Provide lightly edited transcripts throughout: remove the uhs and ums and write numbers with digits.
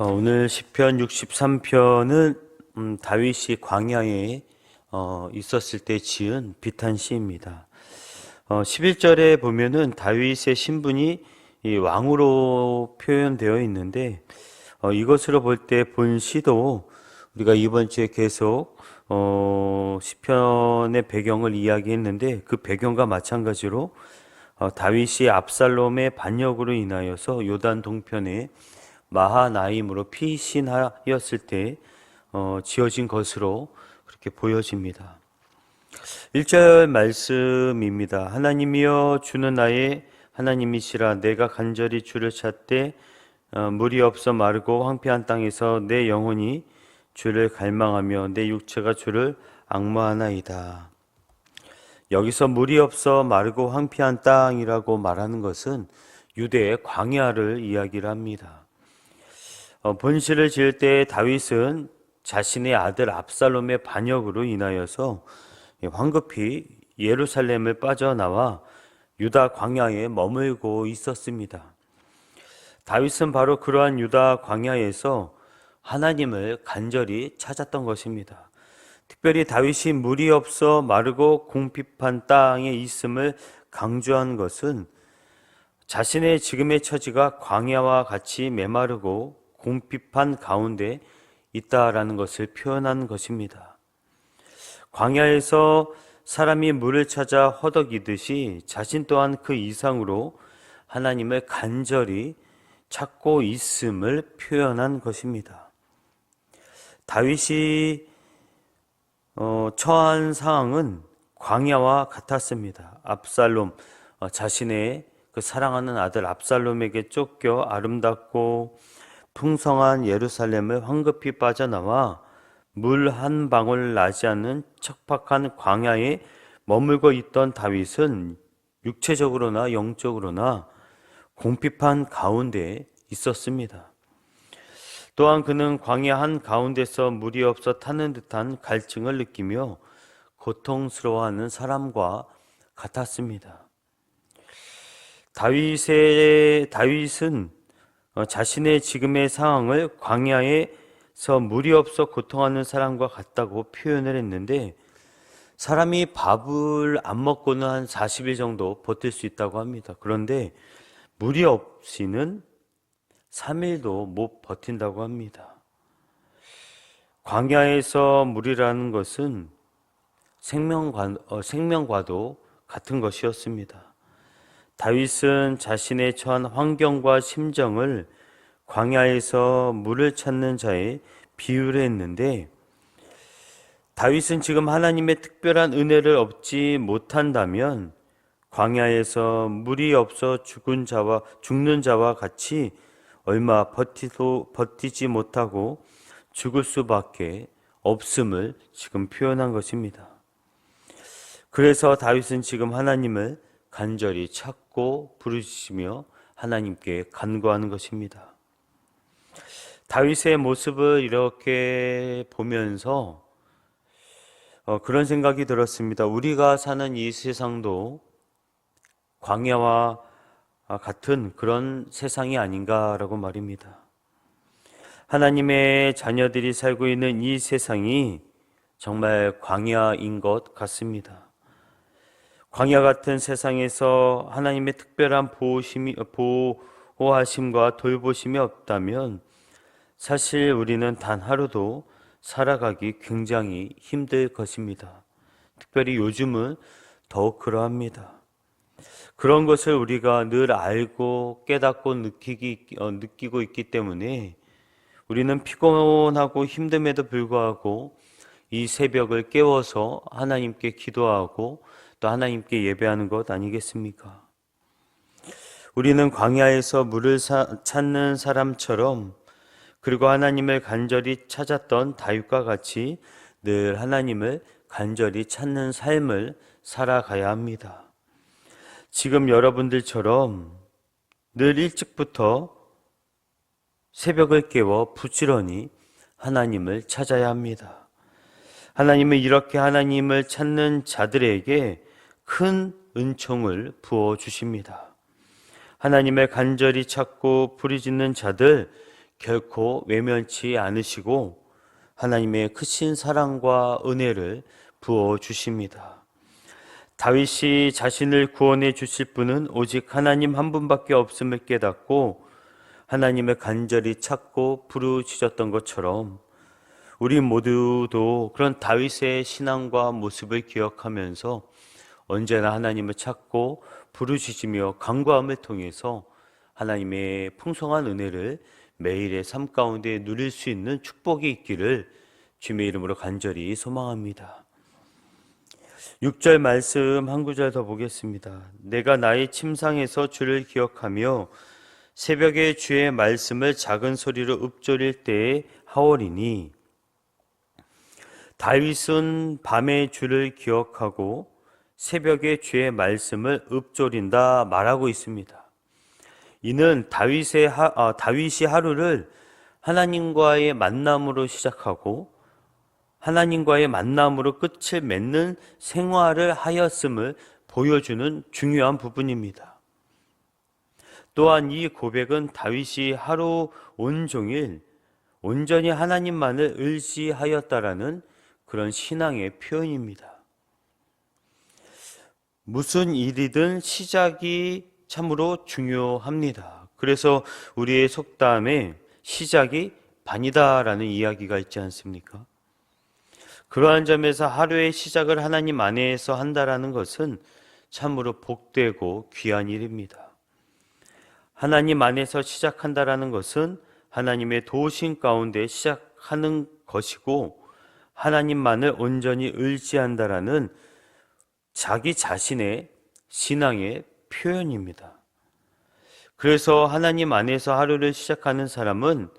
오늘 시편 63편은 다윗이 광야에 있었을 때 지은 비탄 시입니다. 11절에 보면은 다윗의 신분이 이 왕으로 표현되어 있는데 이것으로 볼 때 본 시도 우리가 이번 주에 계속 시편의 배경을 이야기했는데 그 배경과 마찬가지로 다윗이 압살롬의 반역으로 인하여서 요단 동편에 마하나임으로 피신하였을 때 지어진 것으로 그렇게 보여집니다. 1절 말씀입니다. 하나님이여 주는 나의 하나님이시라. 내가 간절히 주를 찾되 물이 없어 마르고 황폐한 땅에서 내 영혼이 주를 갈망하며 내 육체가 주를 앙모하나이다. 여기서 물이 없어 마르고 황폐한 땅이라고 말하는 것은 유대의 광야를 이야기를 합니다. 본시를 지을 때 다윗은 자신의 아들 압살롬의 반역으로 인하여서 황급히 예루살렘을 빠져나와 유다 광야에 머물고 있었습니다. 다윗은 바로 그러한 유다 광야에서 하나님을 간절히 찾았던 것입니다. 특별히 다윗이 물이 없어 마르고 궁핍한 땅에 있음을 강조한 것은 자신의 지금의 처지가 광야와 같이 메마르고 궁핍한 가운데 있다라는 것을 표현한 것입니다. 광야에서 사람이 물을 찾아 허덕이듯이 자신 또한 그 이상으로 하나님을 간절히 찾고 있음을 표현한 것입니다. 다윗이 처한 상황은 광야와 같았습니다. 압살롬, 자신의 그 사랑하는 아들 압살롬에게 쫓겨 아름답고 풍성한 예루살렘을 황급히 빠져나와 물 한 방울 나지 않는 척박한 광야에 머물고 있던 다윗은 육체적으로나 영적으로나 궁핍한 가운데 있었습니다. 또한 그는 광야 한 가운데서 물이 없어 타는 듯한 갈증을 느끼며 고통스러워하는 사람과 같았습니다. 다윗은 자신의 지금의 상황을 광야에서 물이 없어 고통하는 사람과 같다고 표현을 했는데, 사람이 밥을 안 먹고는 한 40일 정도 버틸 수 있다고 합니다. 그런데 물이 없이는 3일도 못 버틴다고 합니다. 광야에서 물이라는 것은 생명과도 같은 것이었습니다. 다윗은 자신의 처한 환경과 심정을 광야에서 물을 찾는 자에 비유를 했는데, 다윗은 지금 하나님의 특별한 은혜를 얻지 못한다면 광야에서 물이 없어 죽는 자와 같이 얼마 버티지 못하고 죽을 수밖에 없음을 지금 표현한 것입니다. 그래서 다윗은 지금 하나님을 간절히 찾고 부르시며 하나님께 간구하는 것입니다. 다윗의 모습을 이렇게 보면서 그런 생각이 들었습니다. 우리가 사는 이 세상도 광야와 같은 그런 세상이 아닌가라고 말입니다. 하나님의 자녀들이 살고 있는 이 세상이 정말 광야인 것 같습니다. 광야 같은 세상에서 하나님의 특별한 보호하심과 돌보심이 없다면 사실 우리는 단 하루도 살아가기 굉장히 힘들 것입니다. 특별히 요즘은 더욱 그러합니다. 그런 것을 우리가 늘 알고 깨닫고 느끼고 있기 때문에 우리는 피곤하고 힘듦에도 불구하고 이 새벽을 깨워서 하나님께 기도하고 또 하나님께 예배하는 것 아니겠습니까? 우리는 광야에서 물을 찾는 사람처럼, 그리고 하나님을 간절히 찾았던 다윗과 같이 늘 하나님을 간절히 찾는 삶을 살아가야 합니다. 지금 여러분들처럼 늘 일찍부터 새벽을 깨워 부지런히 하나님을 찾아야 합니다. 하나님은 이렇게 하나님을 찾는 자들에게 큰 은총을 부어주십니다. 하나님을 간절히 찾고 부르짖는 자들, 결코 외면치 않으시고 하나님의 크신 사랑과 은혜를 부어 주십니다. 다윗이 자신을 구원해 주실 분은 오직 하나님 한 분밖에 없음을 깨닫고 하나님을 간절히 찾고 부르짖었던 것처럼 우리 모두도 그런 다윗의 신앙과 모습을 기억하면서 언제나 하나님을 찾고 부르짖으며 간구함을 통해서 하나님의 풍성한 은혜를 매일의 삶 가운데 누릴 수 있는 축복이 있기를 주님의 이름으로 간절히 소망합니다. 6절 말씀 한 구절 더 보겠습니다. 내가 나의 침상에서 주를 기억하며 새벽에 주의 말씀을 작은 소리로 읊조릴 때에 하오리니. 다윗은 밤에 주를 기억하고 새벽에 주의 말씀을 읊조린다 말하고 있습니다. 이는 다윗이 하루를 하나님과의 만남으로 시작하고 하나님과의 만남으로 끝을 맺는 생활을 하였음을 보여주는 중요한 부분입니다. 또한 이 고백은 다윗이 하루 온종일 온전히 하나님만을 의지하였다라는 그런 신앙의 표현입니다. 무슨 일이든 시작이 참으로 중요합니다. 그래서 우리의 속담에 시작이 반이다라는 이야기가 있지 않습니까? 그러한 점에서 하루의 시작을 하나님 안에서 한다라는 것은 참으로 복되고 귀한 일입니다. 하나님 안에서 시작한다라는 것은 하나님의 도우심 가운데 시작하는 것이고 하나님만을 온전히 의지한다라는 자기 자신의 신앙의 표현입니다. 그래서 하나님 안에서 하루를 시작하는 사람은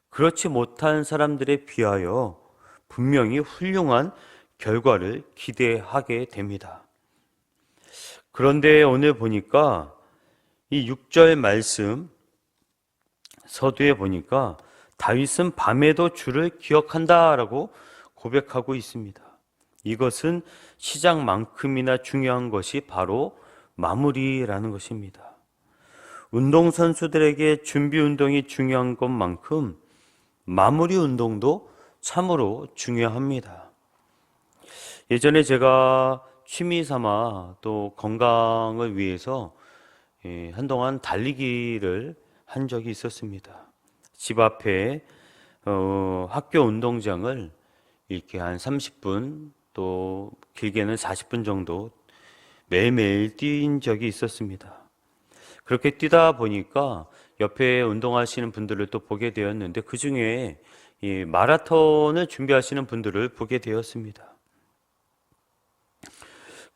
그렇지 못한 사람들에 비하여 분명히 훌륭한 결과를 기대하게 됩니다. 그런데 오늘 보니까 이 6절 말씀 서두에 보니까 다윗은 밤에도 주를 기억한다라고 고백하고 있습니다. 이것은 시작만큼이나 중요한 것이 바로 마무리라는 것입니다. 운동선수들에게 준비 운동이 중요한 것만큼 마무리 운동도 참으로 중요합니다. 예전에 제가 취미 삼아 또 건강을 위해서 한동안 달리기를 한 적이 있었습니다. 집 앞에 학교 운동장을 이렇게 한 30분 또 길게는 40분 정도 매일매일 뛴 적이 있었습니다. 그렇게 뛰다 보니까 옆에 운동하시는 분들을 또 보게 되었는데 그 중에 이 마라톤을 준비하시는 분들을 보게 되었습니다.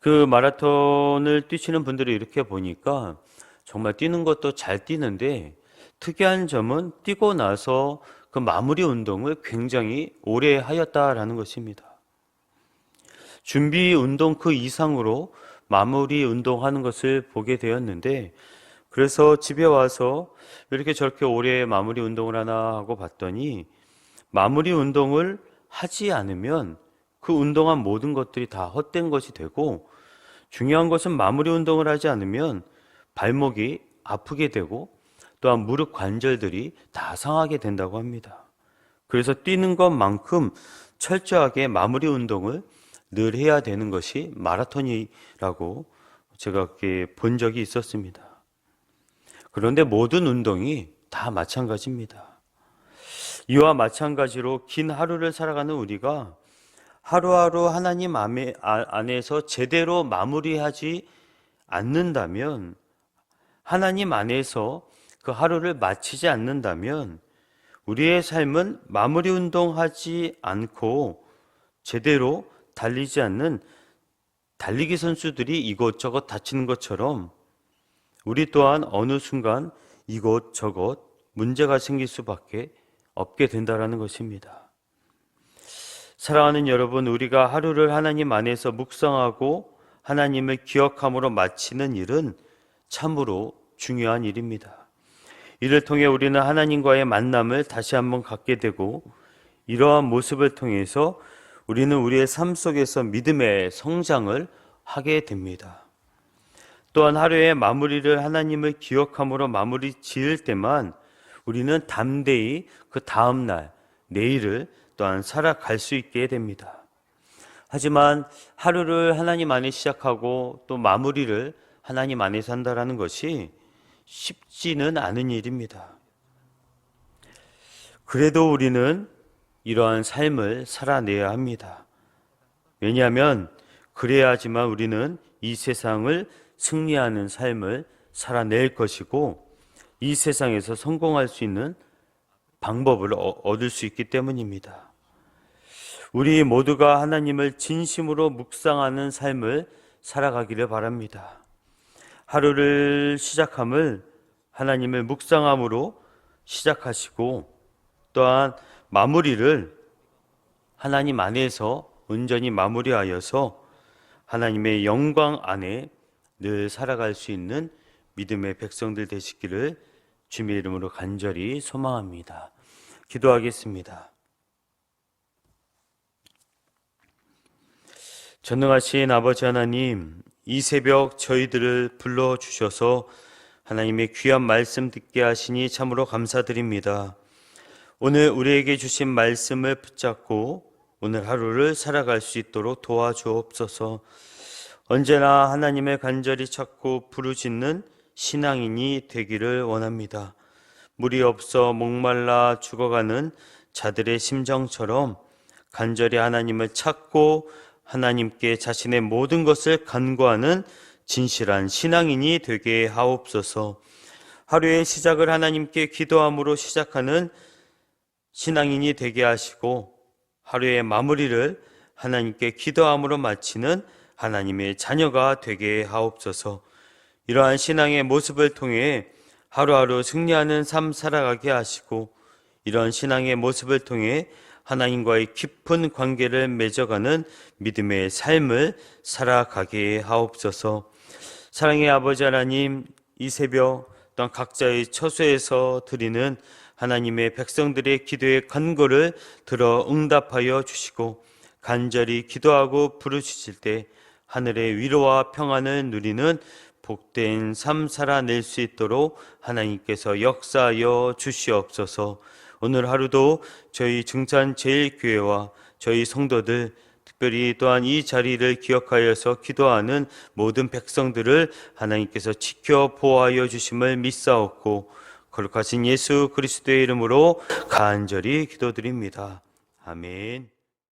그 마라톤을 뛰시는 분들을 이렇게 보니까 정말 뛰는 것도 잘 뛰는데 특이한 점은 뛰고 나서 그 마무리 운동을 굉장히 오래 하였다라는 것입니다. 준비 운동 그 이상으로 마무리 운동하는 것을 보게 되었는데 그래서 집에 와서 왜 이렇게 저렇게 오래 마무리 운동을 하나 하고 봤더니 마무리 운동을 하지 않으면 그 운동한 모든 것들이 다 헛된 것이 되고 중요한 것은 마무리 운동을 하지 않으면 발목이 아프게 되고 또한 무릎 관절들이 다 상하게 된다고 합니다. 그래서 뛰는 것만큼 철저하게 마무리 운동을 늘 해야 되는 것이 마라톤이라고 제가 그렇게 본 적이 있었습니다. 그런데 모든 운동이 다 마찬가지입니다. 이와 마찬가지로 긴 하루를 살아가는 우리가 하루하루 하나님 안에서 제대로 마무리하지 않는다면, 하나님 안에서 그 하루를 마치지 않는다면 우리의 삶은 마무리 운동하지 않고 제대로 달리지 않는 달리기 선수들이 이곳저곳 다치는 것처럼 우리 또한 어느 순간 이곳저곳 문제가 생길 수밖에 없게 된다는 것입니다. 사랑하는 여러분, 우리가 하루를 하나님 안에서 묵상하고 하나님을 기억함으로 마치는 일은 참으로 중요한 일입니다. 이를 통해 우리는 하나님과의 만남을 다시 한번 갖게 되고 이러한 모습을 통해서 우리는 우리의 삶 속에서 믿음의 성장을 하게 됩니다. 또한 하루의 마무리를 하나님을 기억함으로 마무리 지을 때만 우리는 담대히 그 다음 날, 내일을 또한 살아갈 수 있게 됩니다. 하지만 하루를 하나님 안에 시작하고 또 마무리를 하나님 안에서 한다는 것이 쉽지는 않은 일입니다. 그래도 우리는 이러한 삶을 살아내야 합니다. 왜냐하면 그래야지만 우리는 이 세상을 승리하는 삶을 살아낼 것이고 이 세상에서 성공할 수 있는 방법을 얻을 수 있기 때문입니다. 우리 모두가 하나님을 진심으로 묵상하는 삶을 살아가기를 바랍니다. 하루를 시작함을 하나님을 묵상함으로 시작하시고 또한 마무리를 하나님 안에서 온전히 마무리하여서 하나님의 영광 안에 늘 살아갈 수 있는 믿음의 백성들 되시기를 주님의 이름으로 간절히 소망합니다. 기도하겠습니다. 전능하신 아버지 하나님, 이 새벽 저희들을 불러주셔서 하나님의 귀한 말씀 듣게 하시니 참으로 감사드립니다. 오늘 우리에게 주신 말씀을 붙잡고 오늘 하루를 살아갈 수 있도록 도와주옵소서. 언제나 하나님을 간절히 찾고 부르짖는 신앙인이 되기를 원합니다. 물이 없어 목말라 죽어가는 자들의 심정처럼 간절히 하나님을 찾고 하나님께 자신의 모든 것을 간구하는 진실한 신앙인이 되게 하옵소서. 하루의 시작을 하나님께 기도함으로 시작하는 신앙인이 되게 하시고 하루의 마무리를 하나님께 기도함으로 마치는 하나님의 자녀가 되게 하옵소서. 이러한 신앙의 모습을 통해 하루하루 승리하는 삶 살아가게 하시고 이런 신앙의 모습을 통해 하나님과의 깊은 관계를 맺어가는 믿음의 삶을 살아가게 하옵소서. 사랑의 아버지 하나님, 이 새벽 또한 각자의 처소에서 드리는 하나님의 백성들의 기도의 간구를 들어 응답하여 주시고 간절히 기도하고 부르짖을 때 하늘의 위로와 평안을 누리는 복된 삶 살아낼 수 있도록 하나님께서 역사하여 주시옵소서. 오늘 하루도 저희 증산제일교회와 저희 성도들 특별히 또한 이 자리를 기억하여서 기도하는 모든 백성들을 하나님께서 지켜 보호하여 주심을 믿사옵고 거룩하신 예수 그리스도의 이름으로 간절히 기도드립니다. 아멘.